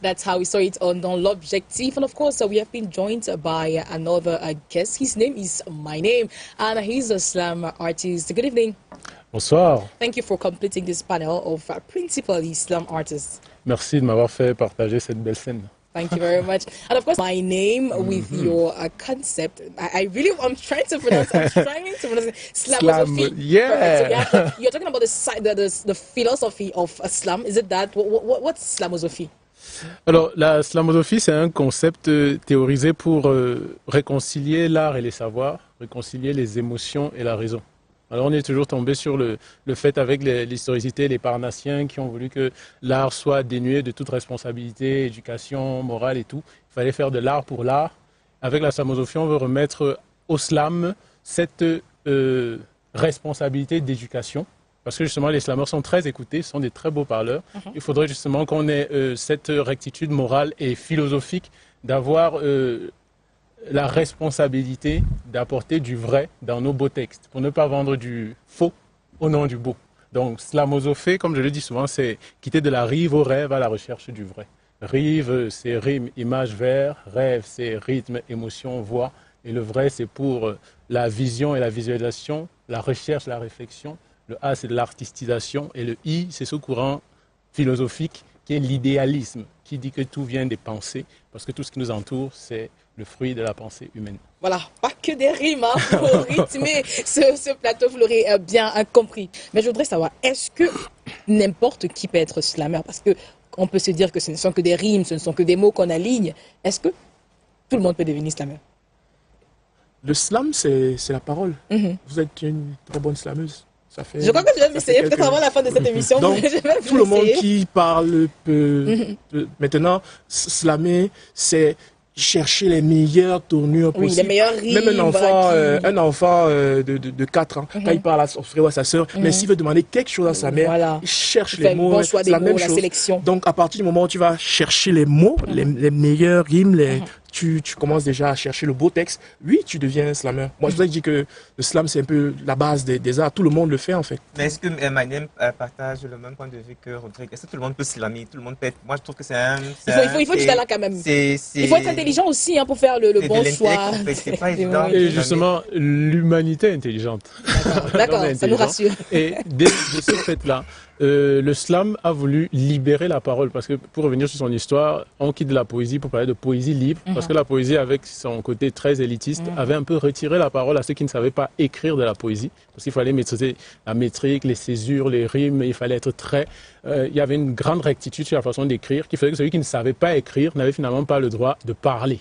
That's how we saw it on l'Objectif. And of course, we have been joined by another guest. His name is My Name, and he's a slam artist. Good evening. Bonsoir. Thank you for completing this panel of principal slam artists. Merci de m'avoir fait partager cette belle scène. Thank you very much. And of course, My Name with your concept. I'm trying to pronounce slamosophy. Yeah. So you're talking about the philosophy of slam. Is it that? What's slamosophy? Alors, la slamosophie, c'est un concept théorisé pour réconcilier l'art et les savoirs, réconcilier les émotions et la raison. Alors, on est toujours tombé sur le fait avec l'historicité, les parnassiens qui ont voulu que l'art soit dénué de toute responsabilité, éducation, morale et tout. Il fallait faire de l'art pour l'art. Avec la slamosophie, on veut remettre au slam cette responsabilité d'éducation. Parce que justement, les slameurs sont très écoutés, sont des très beaux parleurs. Il faudrait justement qu'on ait cette rectitude morale et philosophique d'avoir la responsabilité d'apporter du vrai dans nos beaux textes, pour ne pas vendre du faux au nom du beau. Donc, slamosopher, comme je le dis souvent, c'est quitter de la rive au rêve à la recherche du vrai. Rive, c'est rime, image, vers. Rêve, c'est rythme, émotion, voix. Et le vrai, c'est pour la vision et la visualisation, la recherche, la réflexion. Le A, c'est de l'artistisation. Et le I, c'est ce courant philosophique qui est l'idéalisme, qui dit que tout vient des pensées, parce que tout ce qui nous entoure, c'est le fruit de la pensée humaine. Voilà, pas que des rimes pour rythmer ce plateau, vous l'aurez bien compris. Mais je voudrais savoir, est-ce que n'importe qui peut être slammer? Parce qu'on peut se dire que ce ne sont que des rimes, ce ne sont que des mots qu'on aligne. Est-ce que tout le monde peut devenir slammer? Le slam, c'est la parole. Vous êtes une très bonne slameuse. Je crois que je vais m'essayer peut-être avant la fin de cette émission. Donc, tout le monde qui parle peut maintenant slammer, c'est chercher les meilleures tournures possibles. Les meilleures rimes. Même un enfant de 4 ans, quand il parle à son frère ou à sa sœur, mais s'il veut demander quelque chose à sa mère, il cherche les mots, bon c'est la même chose. Sélection. Donc, à partir du moment où tu vas chercher les mots, les meilleures rimes, tu commences déjà à chercher le beau texte. Oui, tu deviens un slammer. Moi, je vous ai dit que le slam, c'est un peu la base des arts. Tout le monde le fait, en fait. Mais est-ce que My Name partage le même point de vue que Rodrigue? Est-ce que tout le monde peut slammer? Tout le monde peut être... Moi, je trouve que c'est un... Il faut du talent quand même. Il faut être intelligent aussi pour faire le bon choix. C'est pas évident. Et justement, l'humanité est intelligente. D'accord, ça nous rassure. Et de ce fait-là, le slam a voulu libérer la parole, parce que pour revenir sur son histoire, on quitte la poésie pour parler de poésie libre, parce que la poésie, avec son côté très élitiste, avait un peu retiré la parole à ceux qui ne savaient pas écrire de la poésie, parce qu'il fallait maîtriser la métrique, les césures, les rimes, il fallait être très... il y avait une grande rectitude sur la façon d'écrire, qui faisait que celui qui ne savait pas écrire n'avait finalement pas le droit de parler.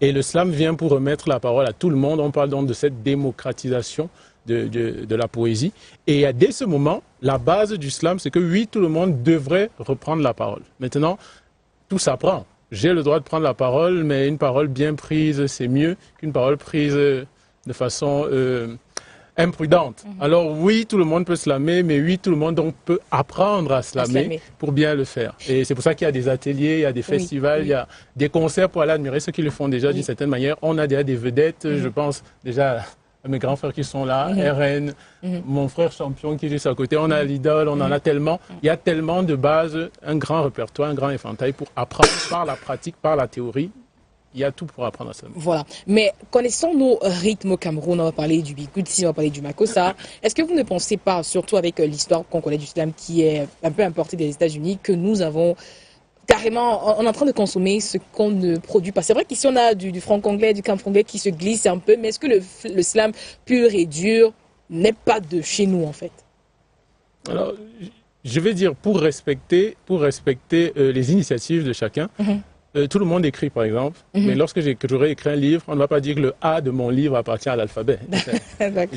Et le slam vient pour remettre la parole à tout le monde. On parle donc de cette démocratisation de la poésie. Et dès ce moment, la base du slam, c'est que oui, tout le monde devrait reprendre la parole. Maintenant, tout s'apprend. J'ai le droit de prendre la parole, mais une parole bien prise, c'est mieux qu'une parole prise de façon imprudente. Alors oui, tout le monde peut slammer, mais oui, tout le monde donc peut apprendre à slammer pour bien le faire. Et c'est pour ça qu'il y a des ateliers, il y a des festivals, il y a des concerts pour aller admirer ceux qui le font déjà d'une certaine manière. On a déjà des vedettes, je pense déjà... Mes grands frères qui sont là, RN, mon frère champion qui est juste à côté, on a l'idole, on en a tellement. Il y a tellement de bases, un grand répertoire, un grand éventail pour apprendre par la pratique, par la théorie. Il y a tout pour apprendre à ça. Voilà. Mais connaissant nos rythmes au Cameroun, on va parler du bikutsi, on va parler du makossa. Est-ce que vous ne pensez pas, surtout avec l'histoire qu'on connaît du slam qui est un peu importée des États-Unis, que nous avons... Carrément, on est en train de consommer ce qu'on ne produit pas. C'est vrai qu'ici, on a du franc-anglais, du camp-franglais qui se glisse un peu, mais est-ce que le slam pur et dur n'est pas de chez nous, en fait? Alors, je vais dire, pour respecter les initiatives de chacun, tout le monde écrit, par exemple, mais lorsque j'aurais écrit un livre, on ne va pas dire que le A de mon livre appartient à l'alphabet.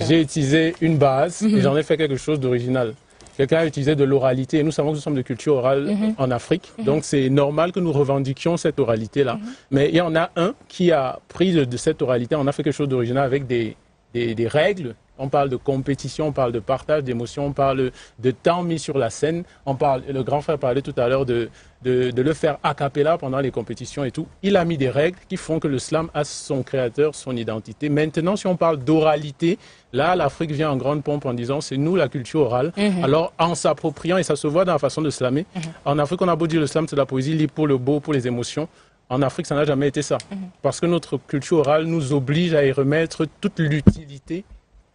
J'ai utilisé une base et j'en ai fait quelque chose d'original. Quelqu'un a utilisé de l'oralité. Nous savons que nous sommes de culture orale en Afrique. Donc, c'est normal que nous revendiquions cette oralité-là. Mais il y en a un qui a pris de cette oralité, on a fait quelque chose d'original avec des règles. On parle de compétition, on parle de partage d'émotions, on parle de temps mis sur la scène. Le grand frère parlait tout à l'heure de le faire a cappella pendant les compétitions et tout. Il a mis des règles qui font que le slam a son créateur, son identité. Maintenant, si on parle d'oralité, là, l'Afrique vient en grande pompe en disant c'est nous la culture orale. Alors, en s'appropriant, et ça se voit dans la façon de slammer, en Afrique, on a beau dire le slam, c'est de la poésie libre pour le beau, pour les émotions. En Afrique, ça n'a jamais été ça. Parce que notre culture orale nous oblige à y remettre toute l'utilité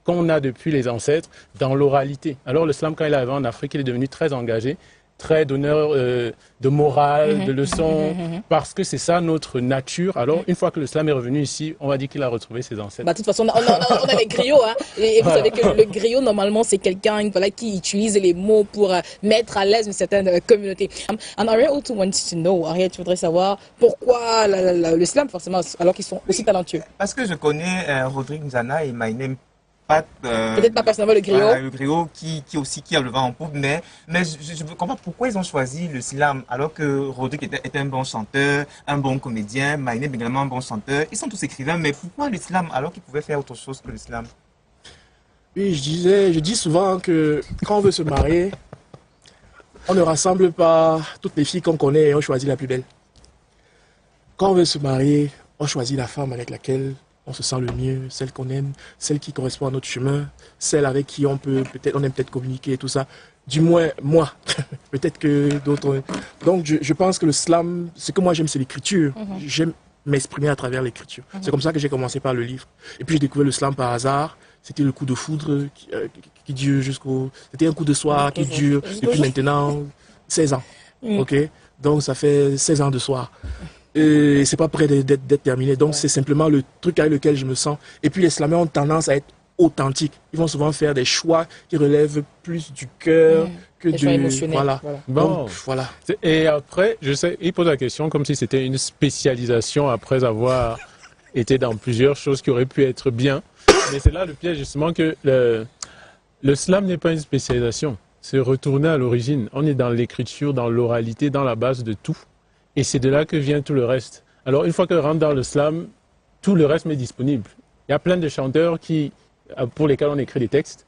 qu'on a depuis les ancêtres dans l'oralité. Alors le slam, quand il est arrivé en Afrique, il est devenu très engagé, très donneur de morale, de leçons, parce que c'est ça notre nature. Alors une fois que le slam est revenu ici, on va dire qu'il a retrouvé ses ancêtres. Bah, de toute façon, on a les griots, hein, et vous savez que le griot, normalement, c'est quelqu'un qui utilise les mots pour mettre à l'aise une certaine communauté. And Ariel also wants to know, Ariel, tu voudrais savoir pourquoi le slam, forcément, alors qu'ils sont aussi talentueux. Parce que je connais Rodrigue Nzana et Maïnem. Peut-être pas personnellement le griot. Voilà, le griot qui a le vent en poupe, mais je comprends pourquoi ils ont choisi le slam alors que Rodrigue était un bon chanteur, un bon comédien, Maïnem également un bon chanteur. Ils sont tous écrivains, mais pourquoi le slam alors qu'ils pouvaient faire autre chose que le slam? Oui, je dis souvent que quand on veut se marier, on ne rassemble pas toutes les filles qu'on connaît et on choisit la plus belle. Quand on veut se marier, on choisit la femme avec laquelle on se sent le mieux, celle qu'on aime, celle qui correspond à notre chemin, celle avec qui on aime peut-être communiquer et tout ça. Du moins, moi, peut-être que d'autres. Donc, je pense que le slam, ce que moi j'aime, c'est l'écriture. J'aime m'exprimer à travers l'écriture. C'est comme ça que j'ai commencé par le livre. Et puis j'ai découvert le slam par hasard. C'était le coup de foudre qui dure jusqu'au... C'était un coup de soir qui dure depuis maintenant 16 ans. Ok. Donc ça fait 16 ans de soir. Et c'est pas prêt d'être terminé. Donc c'est simplement le truc avec lequel je me sens. Et puis les slameurs ont tendance à être authentiques. Ils vont souvent faire des choix qui relèvent plus du cœur que des choix émotionnels. Voilà. Bon. Donc, voilà. Et après, je sais, il pose la question comme si c'était une spécialisation après avoir été dans plusieurs choses qui auraient pu être bien. Mais c'est là le piège justement que le slam n'est pas une spécialisation. C'est retourner à l'origine. On est dans l'écriture, dans l'oralité, dans la base de tout. Et c'est de là que vient tout le reste. Alors, une fois qu'on rentre dans le slam, tout le reste m'est disponible. Il y a plein de chanteurs pour lesquels on écrit des textes.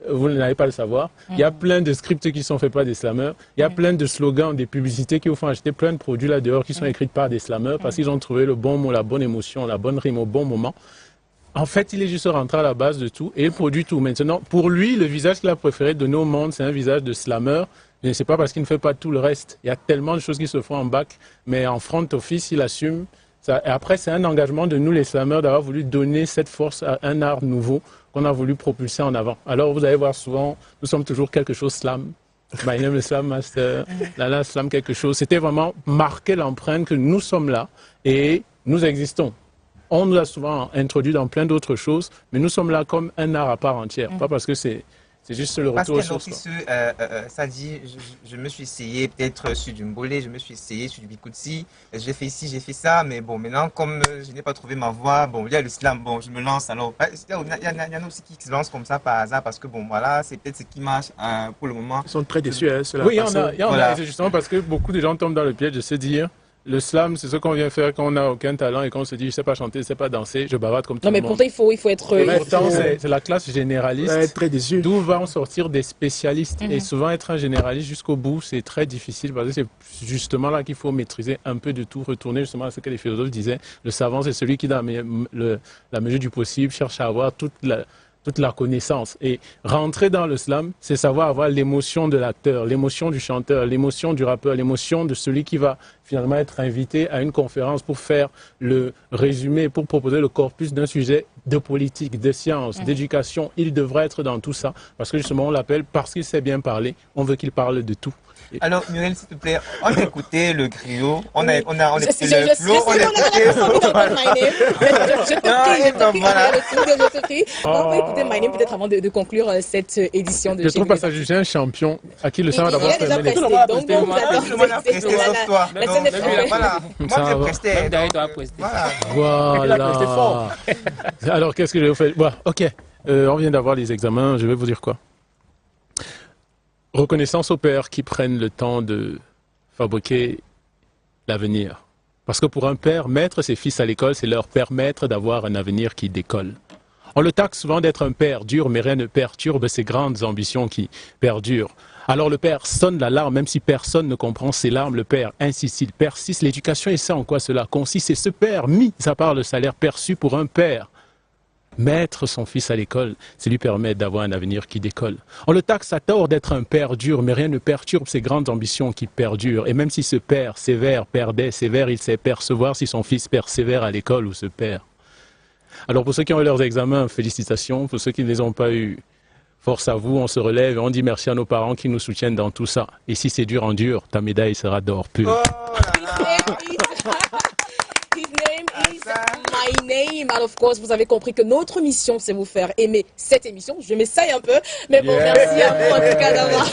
Vous n'allez pas le savoir. Il y a plein de scripts qui sont faits par des slammeurs. Il y a plein de slogans, des publicités qui vous font acheter plein de produits là dehors qui sont écrits par des slammeurs parce qu'ils ont trouvé le bon mot, la bonne émotion, la bonne rime au bon moment. En fait, il est juste rentré à la base de tout et il produit tout. Maintenant, pour lui, le visage qu'il a préféré donner au monde, c'est un visage de slammeur. Mais c'est pas parce qu'il ne fait pas tout le reste. Il y a tellement de choses qui se font en bac, mais en front office, il assume. Ça, et après, c'est un engagement de nous, les slammeurs, d'avoir voulu donner cette force à un art nouveau qu'on a voulu propulser en avant. Alors, vous allez voir souvent, nous sommes toujours quelque chose slam. My name is Slam Master, Lala Slam quelque chose. C'était vraiment marquer l'empreinte que nous sommes là et nous existons. On nous a souvent introduit dans plein d'autres choses, mais nous sommes là comme un art à part entière. Pas parce que c'est juste le retour aux sources. Parce que ça dit, je me suis essayé peut-être sur du mbolé, je me suis essayé sur du bikoutsi, j'ai fait ici, j'ai fait ça, mais bon, maintenant, comme je n'ai pas trouvé ma voie, bon, il y a le slam, bon, je me lance. Alors, il y en a aussi qui se lancent comme ça par hasard, parce que bon, voilà, c'est peut-être ce qui marche pour le moment. Ils sont très déçus, hein, oui, il y en a, c'est justement parce que beaucoup de gens tombent dans le piège de se dire... Le slam, c'est ce qu'on vient faire quand on n'a aucun talent et qu'on se dit je sais pas chanter, je sais pas danser, je bavarde comme tout le monde. Non, mais pourtant, il faut être... Pourtant, c'est la classe généraliste. Ouais, très déçu. D'où va en sortir des spécialistes. Et souvent, être un généraliste jusqu'au bout, c'est très difficile parce que c'est justement là qu'il faut maîtriser un peu de tout, retourner justement à ce que les philosophes disaient. Le savant, c'est celui qui, dans la mesure du possible, cherche à avoir toute la connaissance. Et rentrer dans le slam, c'est savoir avoir l'émotion de l'acteur, l'émotion du chanteur, l'émotion du rappeur, l'émotion de celui qui va finalement être invité à une conférence pour faire le résumé, pour proposer le corpus d'un sujet de politique, de science, d'éducation. Il devrait être dans tout ça parce que justement on l'appelle parce qu'il sait bien parler, on veut qu'il parle de tout. Alors Muriel, s'il te plaît, on a écouté le griot, on a écouté le flow, on a écouté... Je te prie. On va écouter My Name peut-être avant de conclure cette édition de... Je trouve pas ça juger un champion à qui le sang va d'abord faire les... Tout le monde a presté sauf toi. Voilà, moi j'ai presté. Voilà. Alors qu'est-ce que je vais vous faire? Bon, ok, on vient d'avoir les examens, je vais vous dire quoi. Reconnaissance aux pères qui prennent le temps de fabriquer l'avenir. Parce que pour un père, mettre ses fils à l'école, c'est leur permettre d'avoir un avenir qui décolle. On le taxe souvent d'être un père dur, mais rien ne perturbe ses grandes ambitions qui perdurent. Alors le père sonne l'alarme, même si personne ne comprend ses larmes. Le père insiste, il persiste. L'éducation, et ça en quoi cela consiste. Et ce père, mis à part le salaire perçu pour un père, mettre son fils à l'école, ça lui permet d'avoir un avenir qui décolle. On le taxe à tort d'être un père dur, mais rien ne perturbe ses grandes ambitions qui perdurent. Et même si ce père sévère perdait sévère, il sait percevoir si son fils persévère à l'école ou se perd. Alors pour ceux qui ont eu leurs examens, félicitations. Pour ceux qui ne les ont pas eus, force à vous, on se relève et on dit merci à nos parents qui nous soutiennent dans tout ça. Et si c'est dur en dur, ta médaille sera d'or pur. His name is My Name. Alors, of course, vous avez compris que notre mission, c'est vous faire aimer cette émission. Je m'essaye un peu, mais bon, merci à vous en tout cas d'avoir.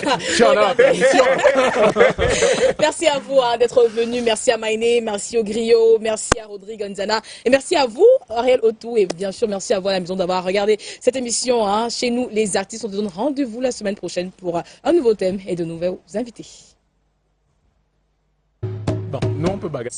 Merci à vous d'être venu. Merci à My Name, merci au Griot, merci à Rodrigue Gonzana et merci à vous, Ariel Otou, et bien sûr, merci à vous à la maison d'avoir regardé cette émission. Chez nous, les artistes, on vous donne rendez-vous la semaine prochaine pour un nouveau thème et de nouveaux invités. Bon, nous on peut bagarrer.